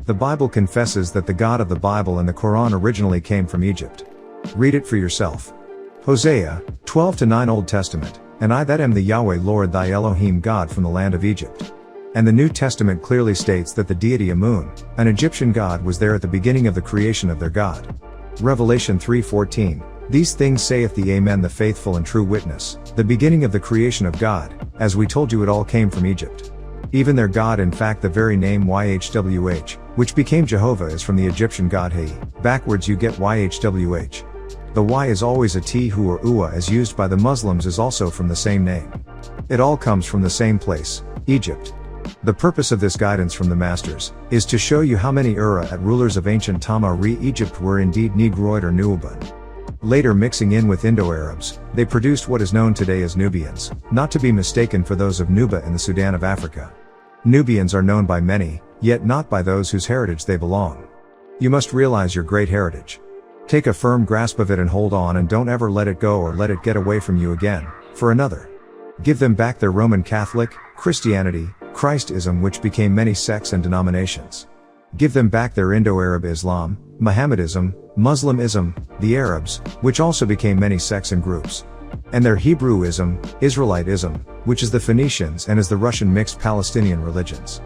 The Bible confesses that the God of the Bible and the Quran originally came from Egypt. Read it for yourself. Hosea 12-9 Old Testament, and I that am the Yahweh Lord thy Elohim God from the land of Egypt. And the New Testament clearly states that the deity Yaa-Nun, an Egyptian god, was there at the beginning of the creation of their God. Revelation 3:14, these things saith the Amen, the faithful and true witness, the beginning of the creation of God, as we told you it all came from Egypt. Even their God, in fact the very name YHWH, which became Jehovah, is from the Egyptian god He. Backwards you get YHWH. The Y is always a T, Hu or Uwa, as used by the Muslims, is also from the same name. It all comes from the same place, Egypt. The purpose of this guidance from the masters is to show you how many at rulers of ancient Tama-Re Egypt were indeed Negroid or Nubian. Later, mixing in with Indo-Arabs, they produced what is known today as Nubians, not to be mistaken for those of Nuba in the Sudan of Africa. Nubians are known by many, yet not by those whose heritage they belong. You must realize your great heritage. Take a firm grasp of it and hold on, and don't ever let it go or let it get away from you again, for another. Give them back their Roman Catholic, Christianity, Christism, which became many sects and denominations. Give them back their Indo-Arab Islam, Mohammedanism, Muslimism, the Arabs, which also became many sects and groups. And their Hebrewism, Israelitism, which is the Phoenicians and is the Russian mixed Palestinian religions.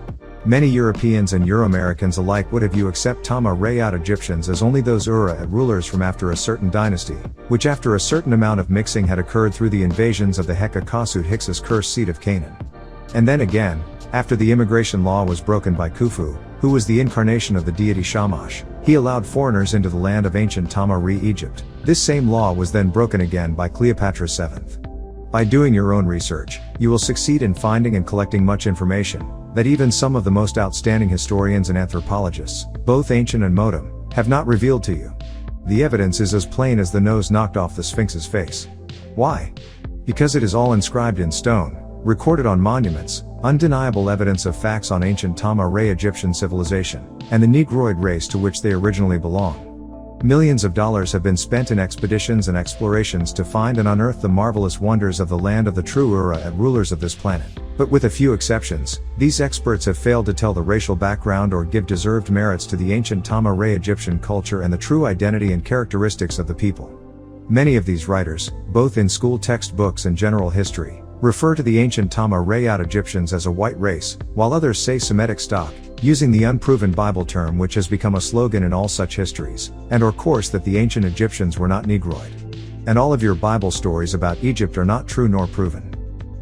Many Europeans and Euro-Americans alike would have you accept Tama-Re Egyptians as only those rulers from after a certain dynasty, which after a certain amount of mixing had occurred through the invasions of the Heka-Kasut Hyksos cursed seed of Canaan. And then again, after the immigration law was broken by Khufu, who was the incarnation of the deity Shamash, he allowed foreigners into the land of ancient Tama-Re Egypt. This same law was then broken again by Cleopatra VII. By doing your own research, you will succeed in finding and collecting much information that even some of the most outstanding historians and anthropologists, both ancient and modern, have not revealed to you. The evidence is as plain as the nose knocked off the Sphinx's face. Why? Because it is all inscribed in stone, recorded on monuments, undeniable evidence of facts on ancient Tama-Re Egyptian civilization, and the Negroid race to which they originally belong. Millions of dollars have been spent in expeditions and explorations to find and unearth the marvelous wonders of the land of the true rulers of this planet. But with a few exceptions, these experts have failed to tell the racial background or give deserved merits to the ancient Tama-Re Egyptian culture and the true identity and characteristics of the people. Many of these writers, both in school textbooks and general history, refer to the ancient Tama-Re Egyptians as a white race, while others say Semitic stock, using the unproven Bible term which has become a slogan in all such histories, and of course that the ancient Egyptians were not Negroid. And all of your Bible stories about Egypt are not true nor proven.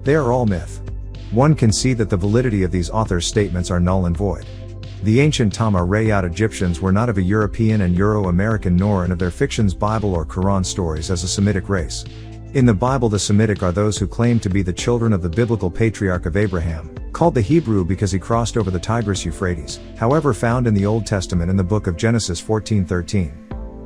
They are all myth. One can see that the validity of these authors' statements are null and void. The ancient Tama-Re Egyptians were not of a European and Euro-American nor of their fictions, Bible or Quran stories as a Semitic race. In the Bible, the Semitic are those who claim to be the children of the biblical patriarch of Abraham, called the Hebrew because he crossed over the Tigris-Euphrates, however found in the Old Testament in the book of Genesis 14:13.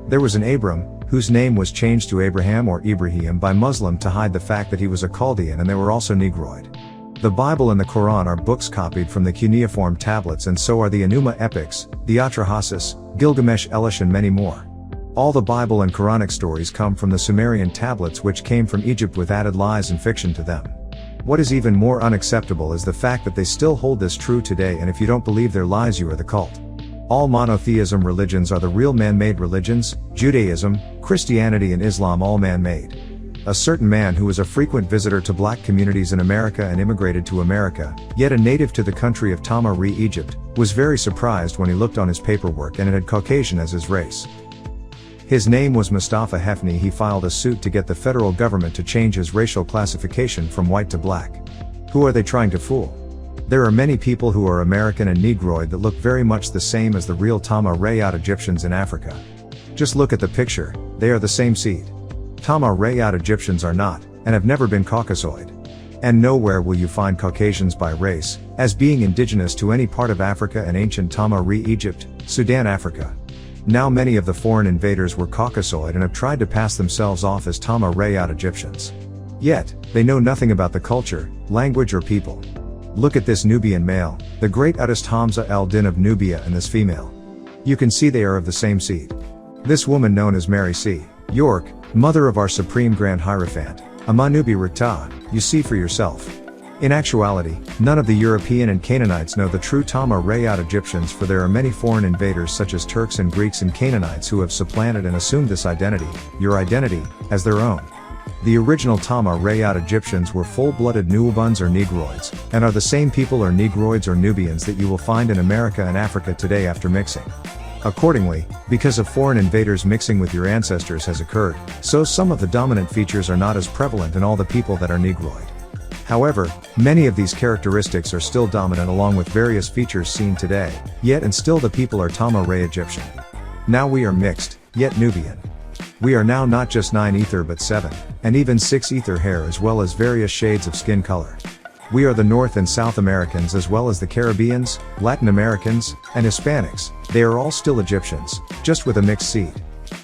There was an Abram, whose name was changed to Abraham or Ibrahim by Muslim to hide the fact that he was a Chaldean, and they were also Negroid. The Bible and the Quran are books copied from the cuneiform tablets, and so are the Enuma epics, the Atrahasis, Gilgamesh, Elish, and many more. All the Bible and Quranic stories come from the Sumerian tablets, which came from Egypt with added lies and fiction to them. What is even more unacceptable is the fact that they still hold this true today, and if you don't believe their lies, you are the cult. All monotheism religions are the real man-made religions, Judaism, Christianity and Islam all man-made. A certain man who was a frequent visitor to black communities in America and immigrated to America, yet a native to the country of Tama-Re Egypt, was very surprised when he looked on his paperwork and it had Caucasian as his race. His name was Mustafa Hefni. He filed a suit to get the federal government to change his racial classification from white to black. Who are they trying to fool? There are many people who are American and Negroid that look very much the same as the real Tama-Re Egyptians in Africa. Just look at the picture, they are the same seed. Tama-Re Egyptians are not, and have never been Caucasoid. And nowhere will you find Caucasians by race, as being indigenous to any part of Africa and ancient Tama-Re Egypt, Sudan, Africa. Now many of the foreign invaders were Caucasoid and have tried to pass themselves off as Tama-Re Egyptians. Yet, they know nothing about the culture, language or people. Look at this Nubian male, the great Uttist Hamza al-Din of Nubia, and this female. You can see they are of the same seed. This woman, known as Mary C. York, mother of our Supreme Grand Hierophant, Amanubi Rikta, you see for yourself. In actuality, none of the European and Canaanites know the true Tama-Rayat Egyptians, for there are many foreign invaders such as Turks and Greeks and Canaanites who have supplanted and assumed this identity, your identity, as their own. The original Tama-Rayat Egyptians were full-blooded Nubians or Negroids, and are the same people or Negroids or Nubians that you will find in America and Africa today after mixing. Accordingly, because of foreign invaders mixing with your ancestors has occurred, so some of the dominant features are not as prevalent in all the people that are Negroid. However, many of these characteristics are still dominant along with various features seen today, yet and still the people are Tama-Ray Egyptian. Now we are mixed, yet Nubian. We are now not just 9 ether but 7, and even 6 ether hair as well as various shades of skin color. We are the North and South Americans as well as the Caribbeans, Latin Americans, and Hispanics. They are all still Egyptians, just with a mixed seed.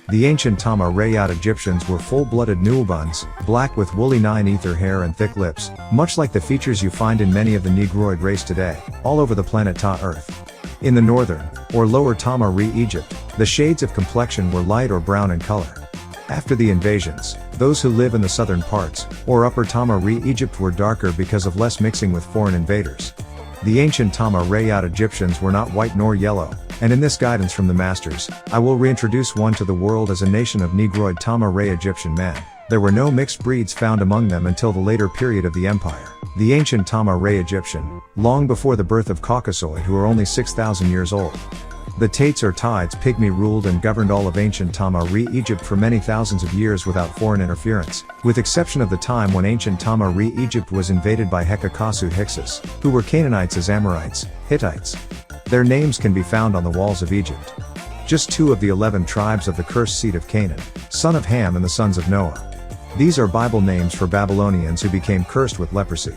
The ancient Tama-Rayat Egyptians were full-blooded Nubians, black with woolly 9 ether hair and thick lips, much like the features you find in many of the Negroid race today, all over the planet Ta-Earth. In the northern, or lower Tama-Re Egypt, the shades of complexion were light or brown in color. After the invasions, those who live in the southern parts, or upper Tama-Re Egypt were darker because of less mixing with foreign invaders. The ancient Tama-Rayat Egyptians were not white nor yellow, and in this guidance from the masters, I will reintroduce one to the world as a nation of Negroid Tama-Ray Egyptian men. There were no mixed breeds found among them until the later period of the empire. The ancient Tama-Ray Egyptian, long before the birth of Caucasoid, who are only 6,000 years old. The Tates or Tides Pygmy ruled and governed all of ancient Tama-Re Egypt for many thousands of years without foreign interference, with exception of the time when ancient Tama-Re Egypt was invaded by Hekakasud Hyksos, who were Canaanites as Amorites, Hittites. Their names can be found on the walls of Egypt. Just 2 of the 11 tribes of the cursed seed of Canaan, son of Ham and the sons of Noah. These are Bible names for Babylonians who became cursed with leprosy.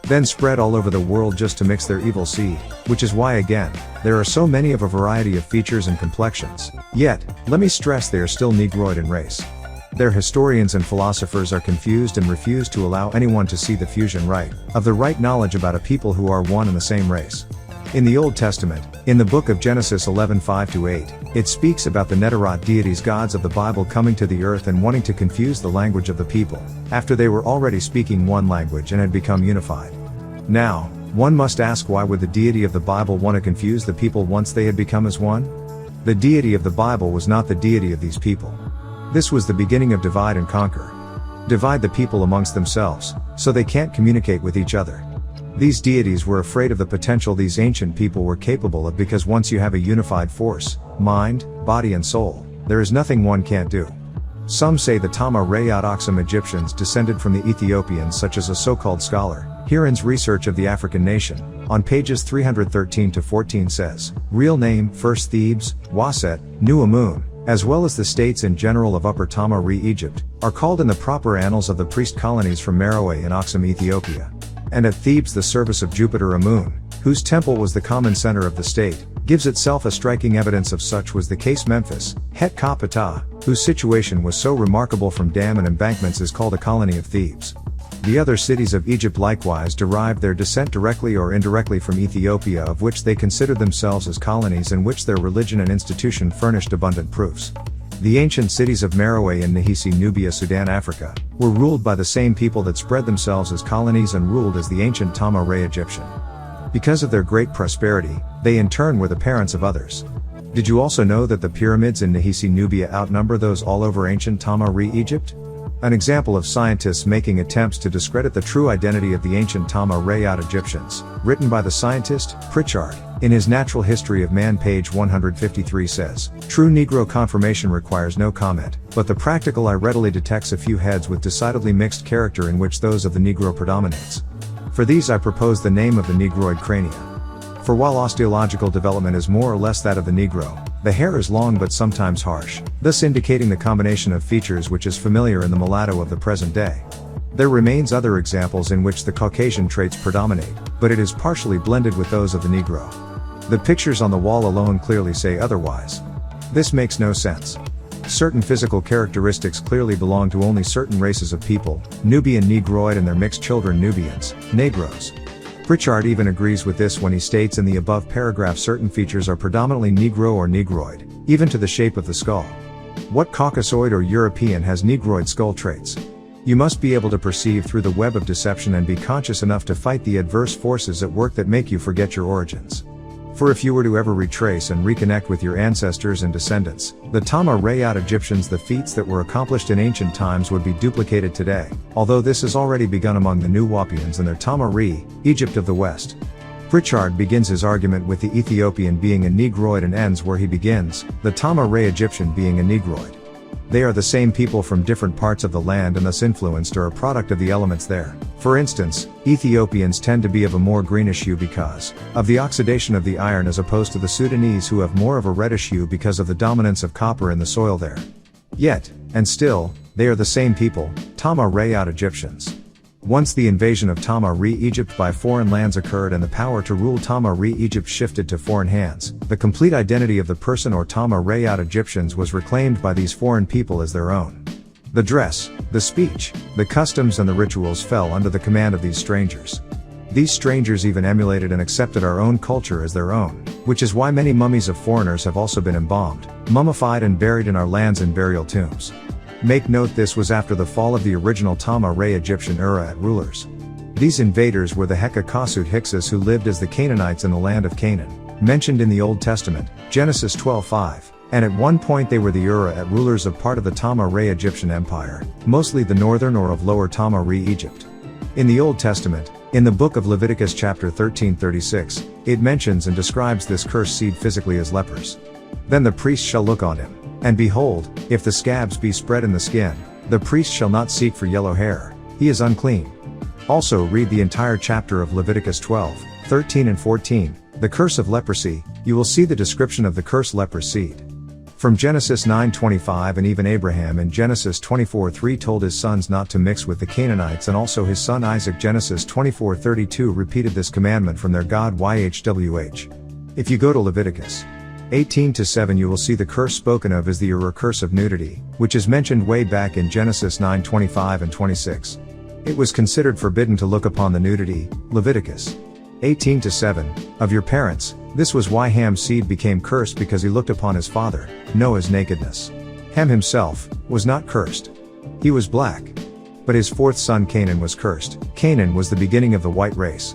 Then spread all over the world just to mix their evil seed, which is why again, there are so many of a variety of features and complexions. Yet, let me stress they are still Negroid in race. Their historians and philosophers are confused and refuse to allow anyone to see the fusion right, of the right knowledge about a people who are one and the same race. In the Old Testament, in the book of Genesis 11:5-8, it speaks about the Negroid deities, gods of the Bible, coming to the earth and wanting to confuse the language of the people, after they were already speaking one language and had become unified. Now, one must ask, why would the deity of the Bible want to confuse the people once they had become as one? The deity of the Bible was not the deity of these people. This was the beginning of divide and conquer. Divide the people amongst themselves, so they can't communicate with each other. These deities were afraid of the potential these ancient people were capable of, because once you have a unified force, mind, body and soul, there is nothing one can't do. Some say the Tama-Rayat Oxum Egyptians descended from the Ethiopians, such as a so-called scholar, Heron's research of the African nation, on pages 313-14 says, real name, First Thebes, Waset, New Amun, as well as the states in general of Upper Tama-Re Egypt, are called in the proper annals of the priest colonies from Meroe in Oxum, Ethiopia. And at Thebes the service of Jupiter Amun, whose temple was the common center of the state, gives itself a striking evidence of such was the case. Memphis, Het Kapata, whose situation was so remarkable from dam and embankments, is called a colony of Thebes. The other cities of Egypt likewise derived their descent directly or indirectly from Ethiopia, of which they considered themselves as colonies, and which their religion and institution furnished abundant proofs. The ancient cities of Meroe and Nahisi, Nubia, Sudan, Africa, were ruled by the same people that spread themselves as colonies and ruled as the ancient Tama-Ray Egyptian. Because of their great prosperity, they in turn were the parents of others. Did you also know that the pyramids in Nahisi, Nubia outnumber those all over ancient Tama-Re Egypt? An example of scientists making attempts to discredit the true identity of the ancient Tama-Rayat Egyptians, written by the scientist, Pritchard, in his Natural History of Man page 153 says, true Negro confirmation requires no comment, but the practical eye readily detects a few heads with decidedly mixed character, in which those of the Negro predominates. For these I propose the name of the Negroid crania. For while osteological development is more or less that of the Negro, the hair is long but sometimes harsh, thus indicating the combination of features which is familiar in the mulatto of the present day. There remains other examples in which the Caucasian traits predominate, but it is partially blended with those of the Negro. The pictures on the wall alone clearly say otherwise. This makes no sense. Certain physical characteristics clearly belong to only certain races of people, Nubian Negroid and their mixed children Nubians, Negros. Pritchard even agrees with this when he states in the above paragraph certain features are predominantly Negro or Negroid, even to the shape of the skull. What Caucasoid or European has Negroid skull traits? You must be able to perceive through the web of deception and be conscious enough to fight the adverse forces at work that make you forget your origins. For if you were to ever retrace and reconnect with your ancestors and descendants, the Tama-Rayot Egyptians, the feats that were accomplished in ancient times would be duplicated today, although this has already begun among the New Wapians and their Tama-Re, Egypt of the West. Pritchard begins his argument with the Ethiopian being a Negroid and ends where he begins, the Tama-Re Egyptian being a Negroid. They are the same people from different parts of the land and thus influenced or a product of the elements there. For instance, Ethiopians tend to be of a more greenish hue because of the oxidation of the iron, as opposed to the Sudanese who have more of a reddish hue because of the dominance of copper in the soil there. Yet, and still, they are the same people, Tama-Rayot Egyptians. Once the invasion of Tama-Re Egypt by foreign lands occurred and the power to rule Tama-Re Egypt shifted to foreign hands, the complete identity of the person or Tama-Rayot Egyptians was reclaimed by these foreign people as their own. The dress, the speech, the customs and the rituals fell under the command of these strangers. These strangers even emulated and accepted our own culture as their own, which is why many mummies of foreigners have also been embalmed, mummified and buried in our lands in burial tombs. Make note, this was after the fall of the original Tama-Re Egyptian Ura at rulers. These invaders were the Hekakasut Hyksos who lived as the Canaanites in the land of Canaan, mentioned in the Old Testament, Genesis 12:5, and at one point they were the Ura at rulers of part of the Tama-Re Egyptian Empire, mostly the northern or of lower Tama-Re Egypt. In the Old Testament, in the book of Leviticus chapter 13:36, it mentions and describes this cursed seed physically as lepers. Then the priest shall look on him, and behold, if the scabs be spread in the skin, the priest shall not seek for yellow hair, he is unclean. Also read the entire chapter of Leviticus 12:13 and 14, the curse of leprosy. You will see the description of the cursed leprous seed. From Genesis 9:25, and even Abraham in Genesis 24:3 told his sons not to mix with the Canaanites, and also his son Isaac. Genesis 24:32 repeated this commandment from their God YHWH. If you go to Leviticus 18-7, you will see the curse spoken of as the Ura curse of nudity, which is mentioned way back in Genesis 9:25 and 26. It was considered forbidden to look upon the nudity, Leviticus 18-7, of your parents. This was why Ham's seed became cursed, because he looked upon his father, Noah's nakedness. Ham himself was not cursed. He was black. But his fourth son Canaan was cursed. Canaan was the beginning of the white race.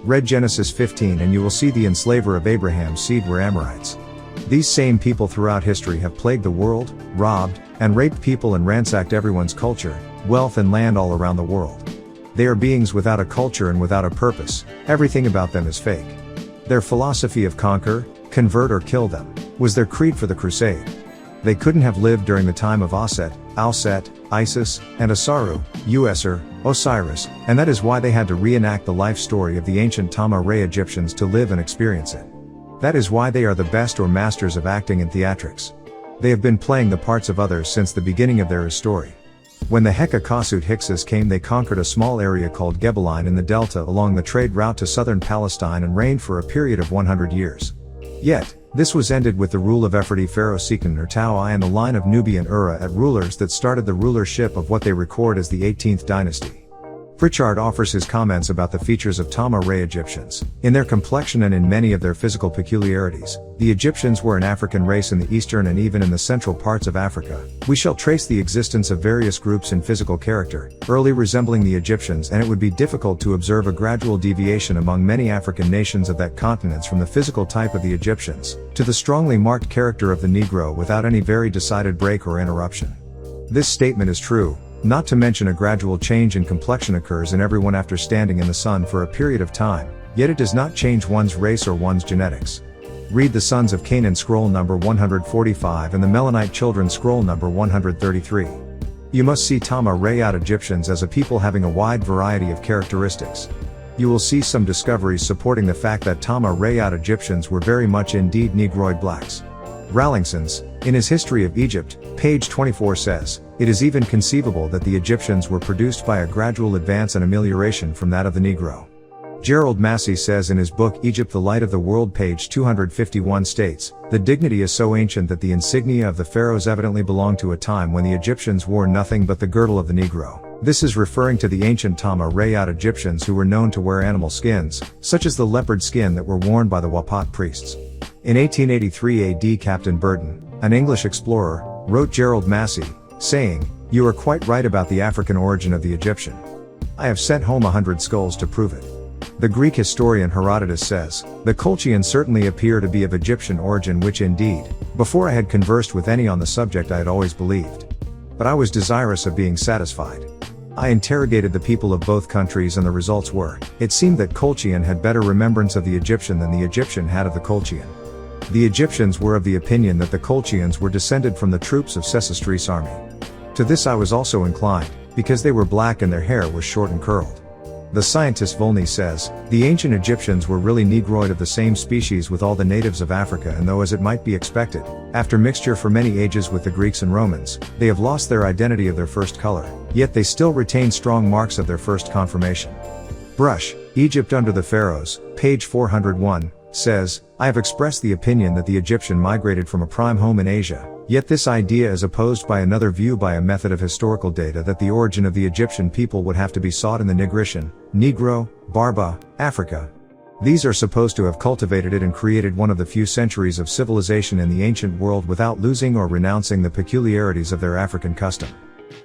Read Genesis 15 and you will see the enslaver of Abraham's seed were Amorites. These same people throughout history have plagued the world, robbed, and raped people and ransacked everyone's culture, wealth and land all around the world. They are beings without a culture and without a purpose. Everything about them is fake. Their philosophy of conquer, convert or kill them, was their creed for the crusade. They couldn't have lived during the time of Aset, Alset, Isis, and Asaru, User, Osiris, and that is why they had to reenact the life story of the ancient Tama-Re Egyptians to live and experience it. That is why they are the best or masters of acting and theatrics. They have been playing the parts of others since the beginning of their story. When the Hekakasut Hyksos came, they conquered a small area called Gebaline in the delta along the trade route to southern Palestine and reigned for a period of 100 years. Yet, this was ended with the rule of Ephrati Pharaoh Seqen-Ur-Tau-I and the line of Nubian Ura at rulers that started the rulership of what they record as the 18th dynasty. Pritchard offers his comments about the features of Tama-Re Egyptians. In their complexion and in many of their physical peculiarities, the Egyptians were an African race in the eastern and even in the central parts of Africa. We shall trace the existence of various groups in physical character, early resembling the Egyptians, and it would be difficult to observe a gradual deviation among many African nations of that continent from the physical type of the Egyptians, to the strongly marked character of the Negro without any very decided break or interruption. This statement is true. Not to mention a gradual change in complexion occurs in everyone after standing in the sun for a period of time, yet it does not change one's race or one's genetics. Read the Sons of Canaan scroll number 145 and the Melanite Children scroll number 133. You must see Tama-Rayot Egyptians as a people having a wide variety of characteristics. You will see some discoveries supporting the fact that Tama-Rayot Egyptians were very much indeed Negroid blacks. Rawlinson's, in his History of Egypt, page 24 says, "It is even conceivable that the Egyptians were produced by a gradual advance and amelioration from that of the Negro." Gerald Massey says in his book Egypt the Light of the World page 251 states, "The dignity is so ancient that the insignia of the pharaohs evidently belonged to a time when the Egyptians wore nothing but the girdle of the Negro." This is referring to the ancient Tama-Rayot Egyptians who were known to wear animal skins, such as the leopard skin that were worn by the Wapat priests. In 1883 AD, Captain Burton, an English explorer, wrote Gerald Massey, saying, You are quite right about the African origin of the Egyptian. I have sent home 100 skulls to prove it. The Greek historian Herodotus says, the Colchians certainly appear to be of Egyptian origin, which indeed, before I had conversed with any on the subject, I had always believed. But I was desirous of being satisfied. I interrogated the people of both countries, and the results were, it seemed that Colchian had better remembrance of the Egyptian than the Egyptian had of the Colchian. The Egyptians were of the opinion that the Colchians were descended from the troops of Sesostris' army. To this I was also inclined, because they were black and their hair was short and curled. The scientist Volney says, the ancient Egyptians were really Negroid of the same species with all the natives of Africa, and though as it might be expected, after mixture for many ages with the Greeks and Romans, they have lost their identity of their first color, yet they still retain strong marks of their first conformation. Brush, Egypt under the Pharaohs, page 401, says, I have expressed the opinion that the Egyptian migrated from a prime home in Asia, yet this idea is opposed by another view by a method of historical data that the origin of the Egyptian people would have to be sought in the Nigrition, Negro, Barba, Africa. These are supposed to have cultivated it and created one of the few centuries of civilization in the ancient world without losing or renouncing the peculiarities of their African custom.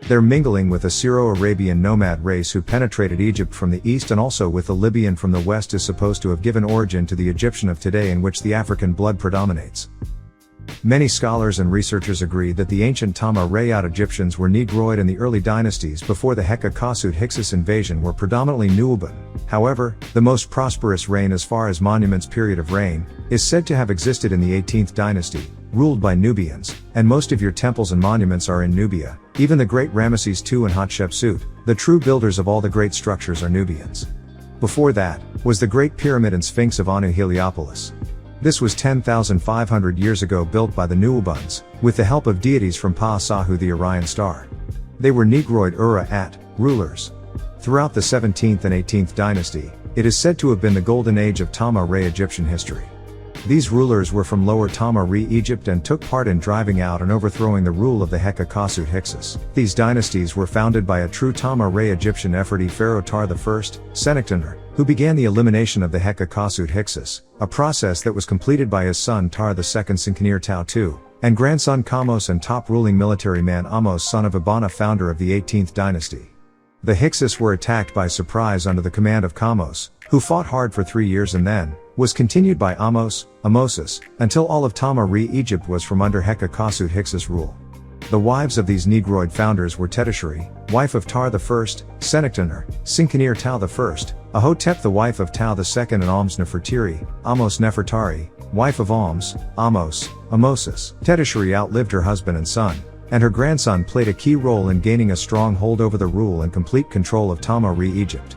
Their mingling with a Syro-Arabian nomad race who penetrated Egypt from the east and also with the Libyan from the west is supposed to have given origin to the Egyptian of today, in which the African blood predominates. Many scholars and researchers agree that the ancient Tama-Rayot Egyptians were Negroid, and the early dynasties before the Hekka-Khosut Hyksos invasion were predominantly Nubian. However, the most prosperous reign as far as monuments period of reign is said to have existed in the 18th dynasty, ruled by Nubians, and most of your temples and monuments are in Nubia. Even the great Ramesses II and Hatshepsut, the true builders of all the great structures, are Nubians. Before that, was the Great Pyramid and Sphinx of Anu Heliopolis. This was 10,500 years ago built by the Nubians, with the help of deities from Pa-Sahu the Orion star. They were Negroid Ura-At, rulers. Throughout the 17th and 18th dynasty, it is said to have been the golden age of Tama-Re Egyptian history. These rulers were from Lower Tama-Re Egypt and took part in driving out and overthrowing the rule of the Hekka-Khosut Hyksos. These dynasties were founded by a true Tama-Re Egyptian Ephrati pharaoh Tar I Senectaner, who began the elimination of the Hekka-Khosut Hyksos, a process that was completed by his son Tar II Sinkanir Tau II, and grandson Kamos and top ruling military man Amos son of Abana, founder of the 18th dynasty. The Hyksos were attacked by surprise under the command of Kamos, who fought hard for 3 years and then was continued by Amosis, until all of Tama-Re Egypt was from under Hekka-Khosut Hyksos rule. The wives of these Negroid founders were Tetisheri, wife of Tar I, Senectaner, Sinkanir Tau I, Ahotep the wife of Tau II, and Alms Nefertiri, Amos Nefertari, wife of Alms, Amosis. Tetisheri outlived her husband and son, and her grandson played a key role in gaining a strong hold over the rule and complete control of Tama-Re Egypt.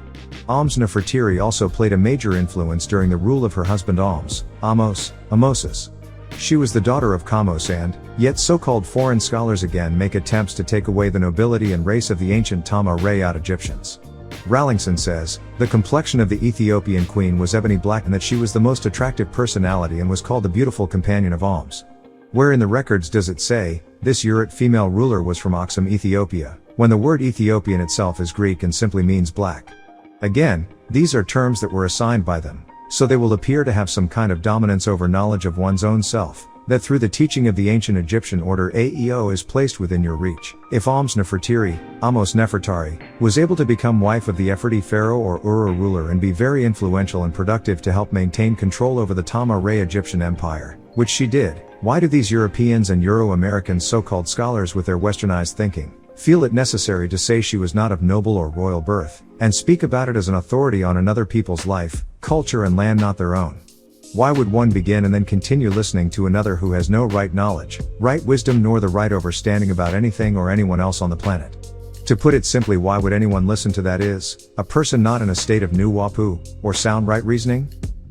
Alms Nefertiri also played a major influence during the rule of her husband Amosis. She was the daughter of Kamos, and, yet so-called foreign scholars again make attempts to take away the nobility and race of the ancient Tama-Rayot Egyptians. Rawlinson says, the complexion of the Ethiopian queen was ebony black, and that she was the most attractive personality and was called the beautiful companion of Alms. Where in the records does it say, this Urit female ruler was from Aksum, Ethiopia, when the word Ethiopian itself is Greek and simply means black? Again, these are terms that were assigned by them, so they will appear to have some kind of dominance over knowledge of one's own self, that through the teaching of the ancient Egyptian order AEO is placed within your reach. If Alms Nefertiri, Amos Nefertari, was able to become wife of the Ephrati pharaoh or Uru ruler and be very influential and productive to help maintain control over the Tama-Re Egyptian empire, which she did, why do these Europeans and Euro-American so-called scholars with their westernized thinking feel it necessary to say she was not of noble or royal birth, and speak about it as an authority on another people's life, culture and land not their own? Why would one begin and then continue listening to another who has no right knowledge, right wisdom nor the right understanding about anything or anyone else on the planet? To put it simply, why would anyone listen to that? Is a person not in a state of nuwapu, or sound right reasoning?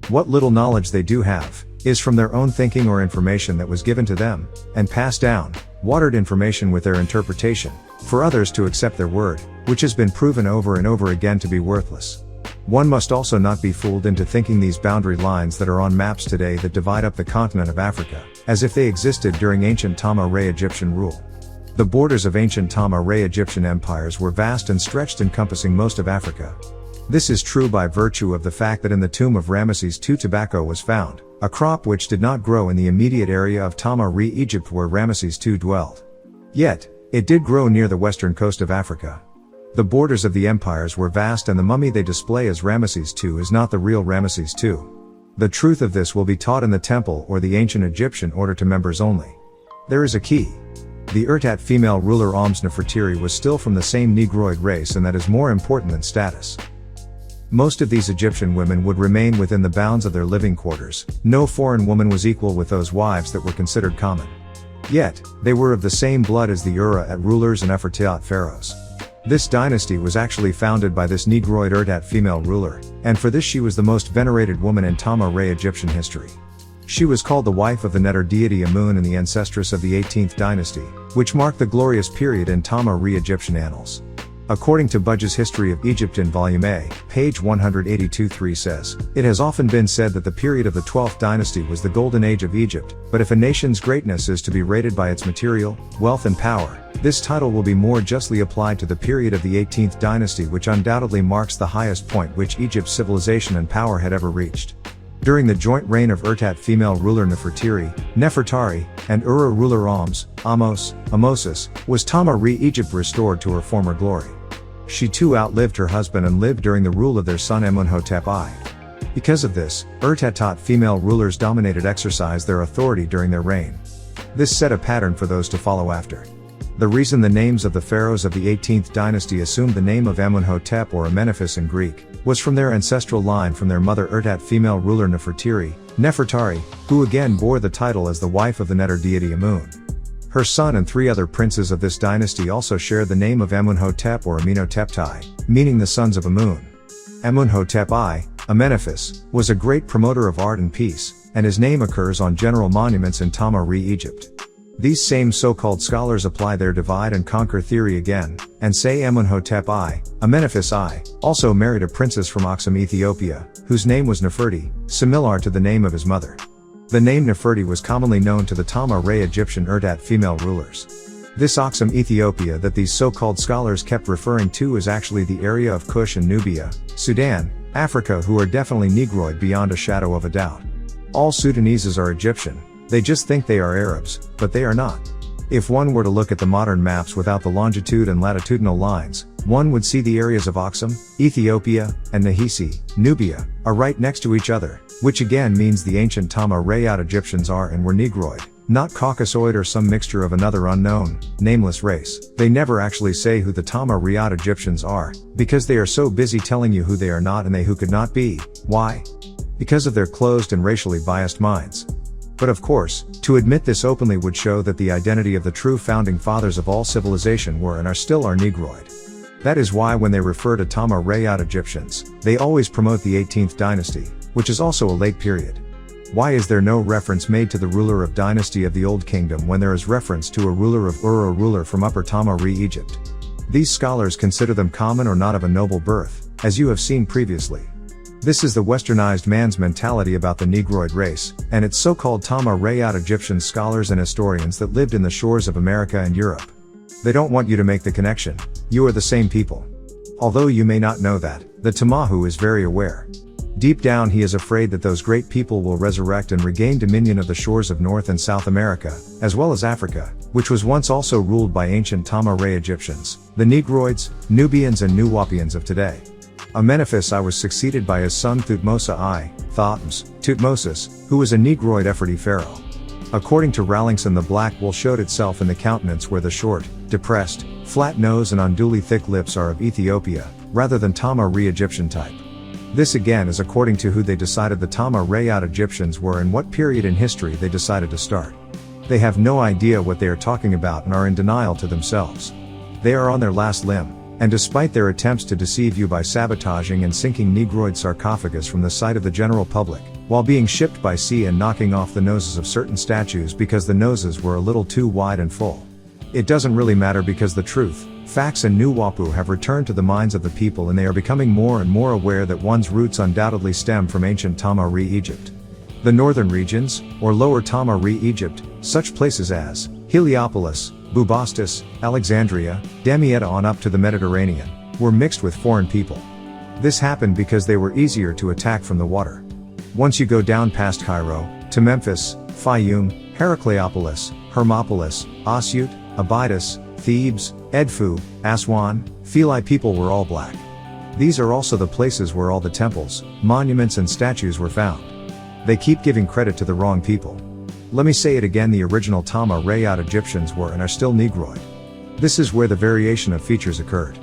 What little knowledge they do have is from their own thinking or information that was given to them, and passed down, watered information with their interpretation, for others to accept their word, which has been proven over and over again to be worthless. One must also not be fooled into thinking these boundary lines that are on maps today that divide up the continent of Africa, as if they existed during ancient Tama-Re Egyptian rule. The borders of ancient Tama-Re Egyptian empires were vast and stretched, encompassing most of Africa. This is true by virtue of the fact that in the tomb of Ramesses II tobacco was found, a crop which did not grow in the immediate area of Tama-Re Egypt where Ramesses II dwelled. Yet, It did grow near the western coast of Africa. The borders of the empires were vast, and the mummy they display as Ramesses II is not the real Ramesses II. The truth of this will be taught in the temple or the ancient Egyptian order to members only. There is a key. The Urtat female ruler Nefertiri was still from the same Negroid race, and that is more important than status. Most of these Egyptian women would remain within the bounds of their living quarters. No foreign woman was equal with those wives that were considered common. Yet, they were of the same blood as the Ura-at rulers and Nefertiot pharaohs. This dynasty was actually founded by this Negroid Urtat female ruler, and for this she was the most venerated woman in Tama-Re Egyptian history. She was called the wife of the Neter deity Amun and the ancestress of the 18th dynasty, which marked the glorious period in Tama-Re Egyptian annals. According to Budge's History of Egypt in Volume A, page 182-3 says, "It has often been said that the period of the 12th dynasty was the golden age of Egypt, but if a nation's greatness is to be rated by its material, wealth and power, this title will be more justly applied to the period of the 18th dynasty, which undoubtedly marks the highest point which Egypt's civilization and power had ever reached." During the joint reign of Urtat female ruler Nefertari, and Ura ruler Amosis, was Tama-Re Egypt restored to her former glory. She too outlived her husband and lived during the rule of their son Amenhotep I. Because of this, Urtatot female rulers exercised their authority during their reign. This set a pattern for those to follow after. The reason the names of the pharaohs of the 18th dynasty assumed the name of Amenhotep or Amenephis in Greek, was from their ancestral line from their mother Urtat female ruler Nefertari, who again bore the title as the wife of the Neter deity Amun. Her son and 3 other princes of this dynasty also share the name of Amenhotep or Amenhotepti, meaning the sons of Amun. Amenhotep I, Amenephis, was a great promoter of art and peace, and his name occurs on general monuments in Tama-Re Egypt. These same so-called scholars apply their divide and conquer theory again, and say Amenhotep I, Amenephis I, also married a princess from Aksum, Ethiopia, whose name was Neferti, similar to the name of his mother. The name Neferti was commonly known to the Tama-Re Egyptian Urtat female rulers. This Aksum, Ethiopia that these so-called scholars kept referring to is actually the area of Kush and Nubia, Sudan, Africa, who are definitely Negroid beyond a shadow of a doubt. All Sudanese are Egyptian. They just think they are Arabs, but they are not. If one were to look at the modern maps without the longitude and latitudinal lines, one would see the areas of Aksum, Ethiopia, and Nahisi, Nubia, are right next to each other, which again means the ancient Tama-Re'at Egyptians are and were Negroid, not Caucasoid or some mixture of another unknown, nameless race. They never actually say who the Tama-Re'at Egyptians are, because they are so busy telling you who they are not and they who could not be. Why? Because of their closed and racially biased minds. But of course, to admit this openly would show that the identity of the true founding fathers of all civilization were and are still are Negroid. That is why when they refer to Tama-Re'at Egyptians, they always promote the 18th dynasty, which is also a late period. Why is there no reference made to the ruler of dynasty of the Old Kingdom when there is reference to a ruler of Ur, a ruler from Upper Tama-Re Egypt? These scholars consider them common or not of a noble birth, as you have seen previously. This is the westernized man's mentality about the Negroid race, and its so-called Tama-Re'at Egyptian scholars and historians that lived in the shores of America and Europe. They don't want you to make the connection. You are the same people. Although you may not know that, the Tamahu is very aware. Deep down he is afraid that those great people will resurrect and regain dominion of the shores of North and South America, as well as Africa, which was once also ruled by ancient Tama-Re Egyptians, the Negroids, Nubians and Nuwapians of today. Amenephis I was succeeded by his son Thutmose I, Thutmosis, who was a Negroid Ephrati pharaoh. According to Rallingson, the black wool showed itself in the countenance, where the short, depressed, flat nose and unduly thick lips are of Ethiopia, rather than Tama-Re Egyptian type. This again is according to who they decided the Tama-Re'at Egyptians were and what period in history they decided to start. They have no idea what they are talking about and are in denial to themselves. They are on their last limb. And despite their attempts to deceive you by sabotaging and sinking Negroid sarcophagus from the sight of the general public, while being shipped by sea and knocking off the noses of certain statues because the noses were a little too wide and full. It doesn't really matter because the truth, facts and Nuwapu have returned to the minds of the people and they are becoming more and more aware that one's roots undoubtedly stem from ancient Tama-Re Egypt. The northern regions, or lower Tama-Re Egypt, such places as Heliopolis, Bubastis, Alexandria, Damietta on up to the Mediterranean, were mixed with foreign people. This happened because they were easier to attack from the water. Once you go down past Cairo, to Memphis, Fayum, Heracleopolis, Hermopolis, Asyut, Abydos, Thebes, Edfu, Aswan, Philae people were all black. These are also the places where all the temples, monuments and statues were found. They keep giving credit to the wrong people. Let me say it again, the original Tama-Rayot Egyptians were and are still Negroid. This is where the variation of features occurred.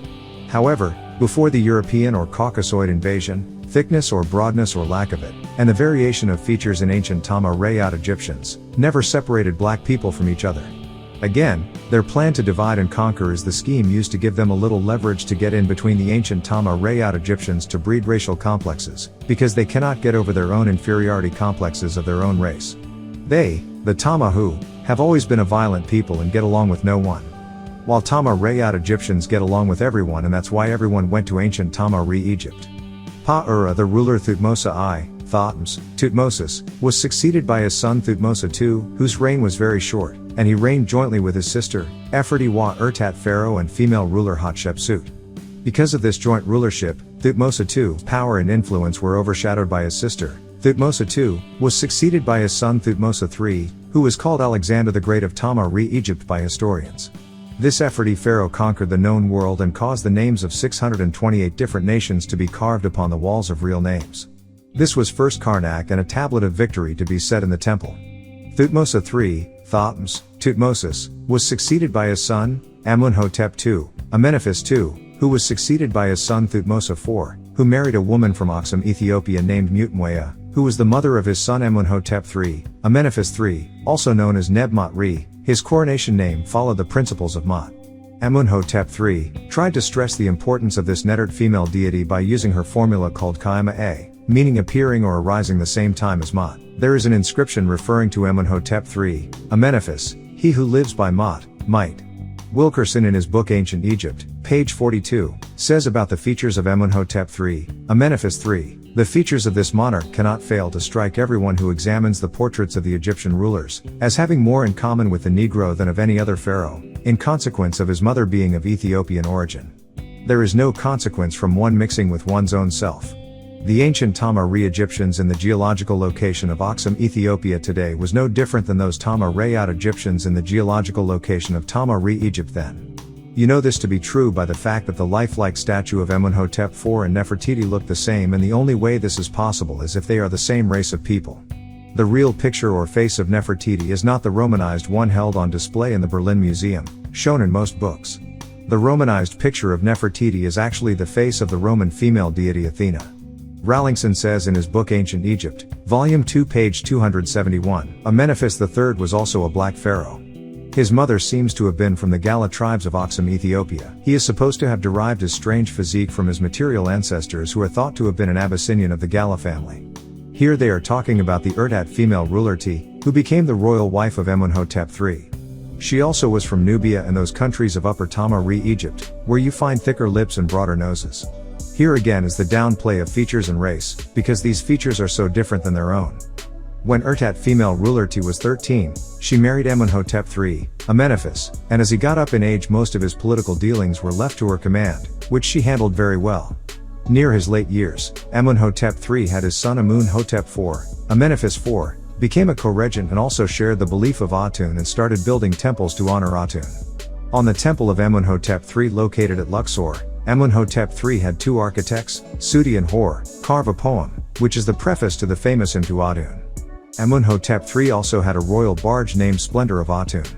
However, before the European or Caucasoid invasion, thickness or broadness or lack of it, and the variation of features in ancient Tama-Rayot Egyptians, never separated black people from each other. Again, their plan to divide and conquer is the scheme used to give them a little leverage to get in between the ancient Tama-Rayot Egyptians to breed racial complexes, because they cannot get over their own inferiority complexes of their own race. They, the Tamahu, have always been a violent people and get along with no one. While Tama-Rayot Egyptians get along with everyone, and that's why everyone went to ancient Tama-Re Egypt. Pa-Ura, the ruler Thutmose I, Thotmes, Thutmosis, was succeeded by his son Thutmose II, whose reign was very short, and he reigned jointly with his sister, Nefertiti-Wa-Urtat pharaoh and female ruler Hatshepsut. Because of this joint rulership, Thutmose II's power and influence were overshadowed by his sister. Thutmose II was succeeded by his son Thutmose III, who was called Alexander the Great of Tama-Re Egypt by historians. This Nefertiti pharaoh conquered the known world and caused the names of 628 different nations to be carved upon the walls of real names. This was first Karnak and a tablet of victory to be set in the temple. Thutmose III, Thotmes, Thutmosis, was succeeded by his son, Amenhotep II, Amenophis II, who was succeeded by his son Thutmose IV, who married a woman from Aksum, Ethiopia named Mutmuea, who was the mother of his son Amenhotep III, Amenophis III, also known as Neb-Mot-Re. His coronation name followed the principles of Mot. Amenhotep III tried to stress the importance of this nettered female deity by using her formula called Kaima-A, meaning appearing or arising the same time as Mot. There is an inscription referring to Amenhotep III, Amenophis, he who lives by Mot, might. Wilkerson in his book Ancient Egypt, page 42, says about the features of Amenhotep III, Amenophis III, the features of this monarch cannot fail to strike everyone who examines the portraits of the Egyptian rulers, as having more in common with the Negro than of any other pharaoh, in consequence of his mother being of Ethiopian origin. There is no consequence from one mixing with one's own self. The ancient Tama-Re Egyptians in the geological location of Aksum, Ethiopia today was no different than those Tama-Rayot Egyptians in the geological location of Tama-Re Egypt then. You know this to be true by the fact that the lifelike statue of Amenhotep IV and Nefertiti look the same, and the only way this is possible is if they are the same race of people. The real picture or face of Nefertiti is not the Romanized one held on display in the Berlin Museum, shown in most books. The Romanized picture of Nefertiti is actually the face of the Roman female deity Athena. Rallingson says in his book Ancient Egypt, Volume 2 page 271, Amenophis III was also a black pharaoh. His mother seems to have been from the Gala tribes of Aksum, Ethiopia. He is supposed to have derived his strange physique from his material ancestors who are thought to have been an Abyssinian of the Gala family. Here they are talking about the Urtat female ruler Ti, who became the royal wife of Amenhotep III. She also was from Nubia and those countries of Upper Tama-Re Egypt, where you find thicker lips and broader noses. Here again is the downplay of features and race, because these features are so different than their own. When Urtat female ruler Ti was 13, she married Amenhotep III, Amenophis, and as he got up in age most of his political dealings were left to her command, which she handled very well. Near his late years, Amenhotep III had his son Amun-Hotep IV, Amenophis IV, became a co-regent and also shared the belief of Atun and started building temples to honor Atun. On the temple of Amenhotep III located at Luxor, Amenhotep III had two architects, Sudi and Hor, carve a poem, which is the preface to the famous hymn to Atun. Amenhotep III also had a royal barge named Splendor of Atun.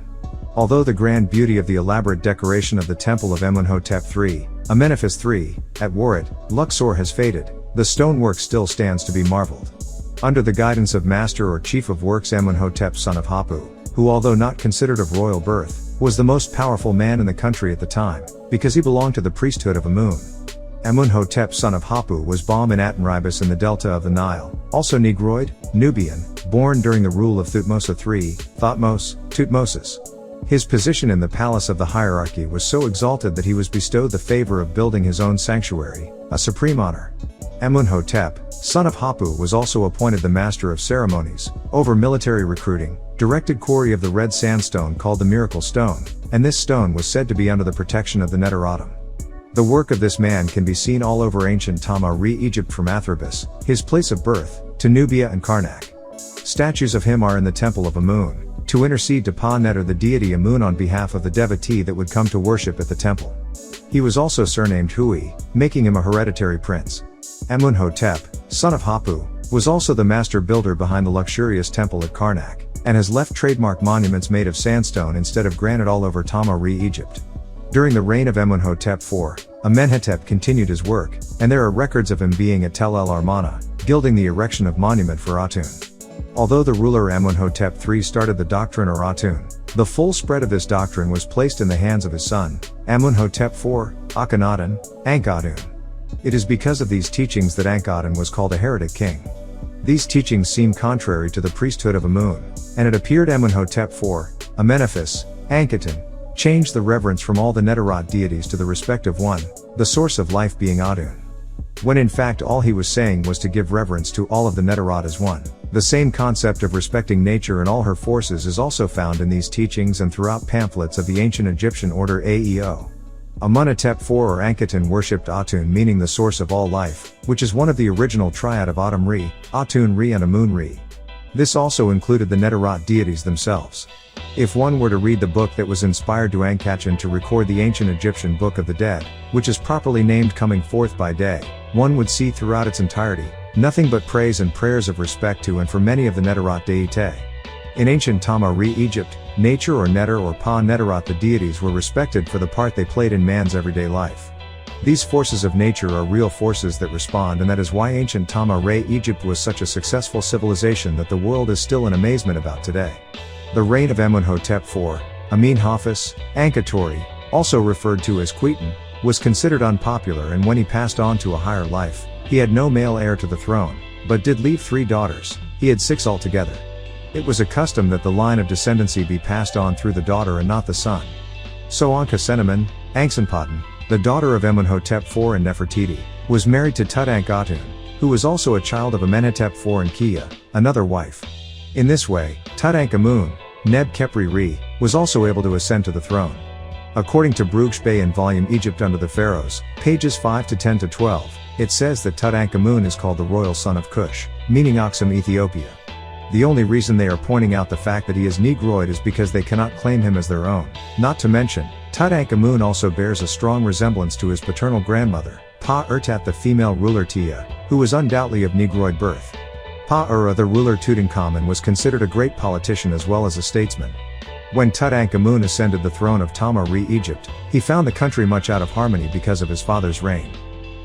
Although the grand beauty of the elaborate decoration of the temple of Amenhotep III, Amenophis III, at Warat, Luxor has faded, the stonework still stands to be marveled. Under the guidance of Master or Chief of Works Amenhotep son of Hapu, who although not considered of royal birth, was the most powerful man in the country at the time, because he belonged to the priesthood of Amun. Amenhotep son of Hapu was born in Atanribis in the delta of the Nile, also Negroid, Nubian, born during the rule of Thutmose III, Thotmos, Thutmosis. His position in the palace of the hierarchy was so exalted that he was bestowed the favor of building his own sanctuary, a supreme honor. Amenhotep, son of Hapu, was also appointed the master of ceremonies, over military recruiting, directed quarry of the red sandstone called the Miracle Stone, and this stone was said to be under the protection of the Neteratum. The work of this man can be seen all over ancient Tama-Re Egypt from Athribis, his place of birth, to Nubia and Karnak. Statues of him are in the temple of Amun, to intercede to Pa-Neter, the deity Amun, on behalf of the devotee that would come to worship at the temple. He was also surnamed Hui, making him a hereditary prince. Amun-hotep, son of Hapu, was also the master builder behind the luxurious temple at Karnak, and has left trademark monuments made of sandstone instead of granite all over Tama-Re, Egypt. During the reign of Amun-hotep IV, Amenhotep continued his work, and there are records of him being at Tel el-Armana, gilding the erection of monument for Atun. Although the ruler Amun-hotep III started the doctrine or Atun, the full spread of this doctrine was placed in the hands of his son, Amun-hotep IV, Akhenaten, Ankh-Atun. It is because of these teachings that Ankh-Atun was called a heretic king. These teachings seem contrary to the priesthood of Amun, and it appeared Amun-hotep IV, Amenephis, Ankhetan, changed the reverence from all the Negroid deities to the respective one, the source of life being Atun. When in fact all he was saying was to give reverence to all of the Negroid as one. The same concept of respecting nature and all her forces is also found in these teachings and throughout pamphlets of the ancient Egyptian order Aeo. Amenhotep IV or Ankhetan worshipped Atun, meaning the source of all life, which is one of the original triad of Atum-Re, Atun-Re and Amun-Re. This also included the Negroid deities themselves. If one were to read the book that was inspired to Ankhetan to record the ancient Egyptian Book of the Dead, which is properly named Coming Forth by Day, one would see throughout its entirety nothing but praise and prayers of respect to and for many of the Negroid deities. In ancient Tama-Re, Egypt, nature or Neter or Pa-Neterot, the deities were respected for the part they played in man's everyday life. These forces of nature are real forces that respond, and that is why ancient Tama-Re, Egypt was such a successful civilization that the world is still in amazement about today. The reign of Amun-hotep IV, Amen-Haphis, Ankhetori, also referred to as Khwetan, was considered unpopular, and when he passed on to a higher life, he had no male heir to the throne, but did leave 3 daughters. He had 6 altogether. It was a custom that the line of descendancy be passed on through the daughter and not the son. So Ankhesenamun, Ankhesenpatan, the daughter of Amun-hotep IV and Nefertiti, was married to Tutankhamun, who was also a child of Amenhotep IV and Kia, another wife. In this way, Tutankhamun, Neb-Khepri-Re, was also able to ascend to the throne. According to Brugsbay in volume Egypt Under the Pharaohs, pages 5 to 10 to 12, it says that Tutankhamun is called the royal son of Cush, meaning Aksum, Ethiopia. The only reason they are pointing out the fact that he is Negroid is because they cannot claim him as their own. Not to mention, Tutankhamun also bears a strong resemblance to his paternal grandmother, Pa-Ertat, the female ruler Tia, who was undoubtedly of Negroid birth. Pa-Ura, the ruler Tutankhamun, was considered a great politician as well as a statesman. When Tutankhamun ascended the throne of Tama-Re, Egypt, he found the country much out of harmony because of his father's reign.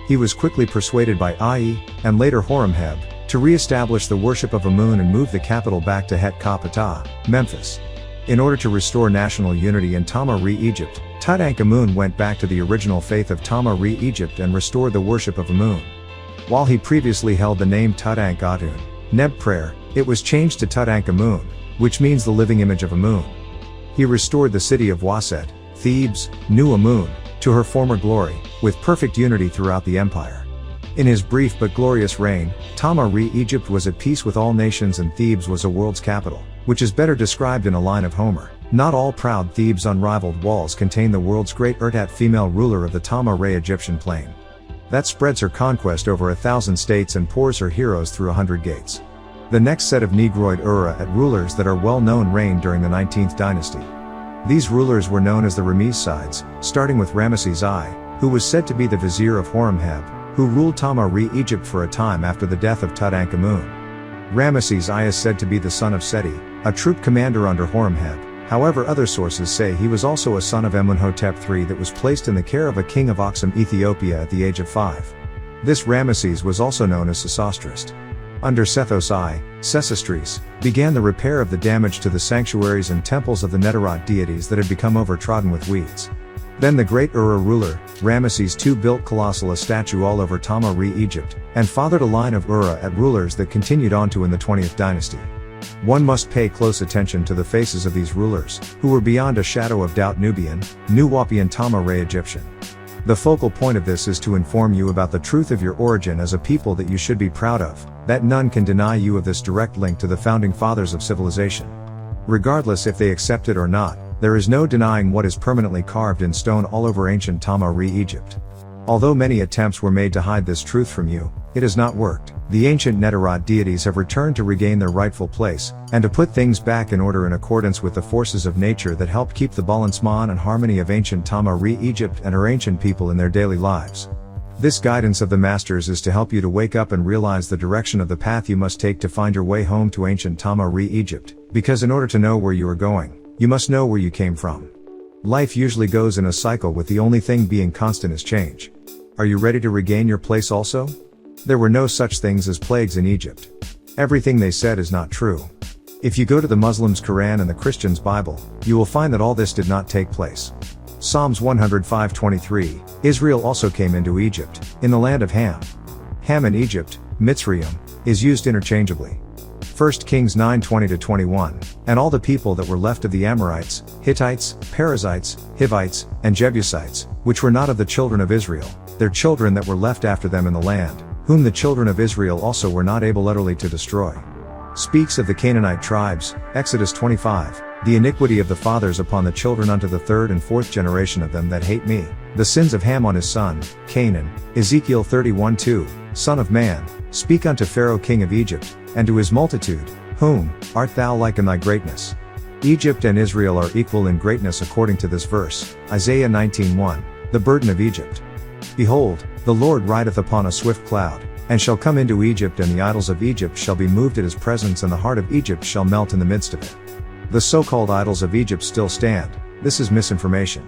He was quickly persuaded by Ai, and later Horemheb, to re-establish the worship of Amun and move the capital back to Het Kapata, Memphis. In order to restore national unity in Tama-Re, Egypt, Tutankhamun went back to the original faith of Tama-Re, Egypt and restored the worship of Amun. While he previously held the name Tutankhatun, Neb prayer, it was changed to Tutankhamun, which means the living image of Amun. He restored the city of Waset, Thebes, New Amun, to her former glory, with perfect unity throughout the empire. In his brief but glorious reign, Tama-Re, Egypt was at peace with all nations, and Thebes was a world's capital, which is better described in a line of Homer. Not all proud Thebes' unrivaled walls contain the world's great Ertat, female ruler of the Tama-Re Egyptian plain. That spreads her conquest over 1,000 states and pours her heroes through 100 gates. The next set of Negroid Ura-at rulers that are well known reigned during the 19th dynasty. These rulers were known as the Ramessides, starting with Ramesses I, who was said to be the vizier of Horemheb, who ruled Tama-Re, Egypt for a time after the death of Tutankhamun. Ramesses I is said to be the son of Seti, a troop commander under Horemheb. However, other sources say he was also a son of Amun-hotep III that was placed in the care of a king of Aksum, Ethiopia at the age of 5. This Ramesses was also known as Sesostris. Under Sethos I, Sesostris, began the repair of the damage to the sanctuaries and temples of the Neterot deities that had become overtrodden with weeds. Then the great Ura ruler, Ramesses II, built colossal a statue all over Tama-Re, Egypt, and fathered a line of Ura-at rulers that continued on to in the 20th dynasty. One must pay close attention to the faces of these rulers, who were beyond a shadow of doubt Nubian, Nuwapian, Tama-Re Egyptian. The focal point of this is to inform you about the truth of your origin as a people that you should be proud of, that none can deny you of this direct link to the founding fathers of civilization. Regardless if they accept it or not, there is no denying what is permanently carved in stone all over ancient Tama-Re, Egypt. Although many attempts were made to hide this truth from you, It has not worked. The ancient Negroid deities have returned to regain their rightful place, and to put things back in order in accordance with the forces of nature that help keep the balancement and harmony of ancient Tama-Re Egypt and her ancient people in their daily lives. This guidance of the masters is to help you to wake up and realize the direction of the path you must take to find your way home to ancient Tama-Re Egypt, because in order to know where you are going, you must know where you came from. Life usually goes in a cycle with the only thing being constant is change. Are you ready to regain your place also? There were no such things as plagues in Egypt. Everything they said is not true. If you go to the Muslims' Quran and the Christians' Bible, you will find that all this did not take place. Psalms 105:23, Israel also came into Egypt, in the land of Ham. Ham in Egypt, Mitzrayim, is used interchangeably. 1 Kings 9:20-21, and all the people that were left of the Amorites, Hittites, Perizzites, Hivites, and Jebusites, which were not of the children of Israel, their children that were left after them in the land, whom the children of Israel also were not able utterly to destroy. Speaks of the Canaanite tribes, Exodus 25, the iniquity of the fathers upon the children unto the third and fourth generation of them that hate me, the sins of Ham on his son, Canaan, Ezekiel 31:2, Son of man, speak unto Pharaoh king of Egypt, and to his multitude, whom art thou like in thy greatness? Egypt and Israel are equal in greatness according to this verse, Isaiah 19:1, the burden of Egypt. Behold, the Lord rideth upon a swift cloud, and shall come into Egypt, and the idols of Egypt shall be moved at his presence, and the heart of Egypt shall melt in the midst of it. The so-called idols of Egypt still stand. This is misinformation.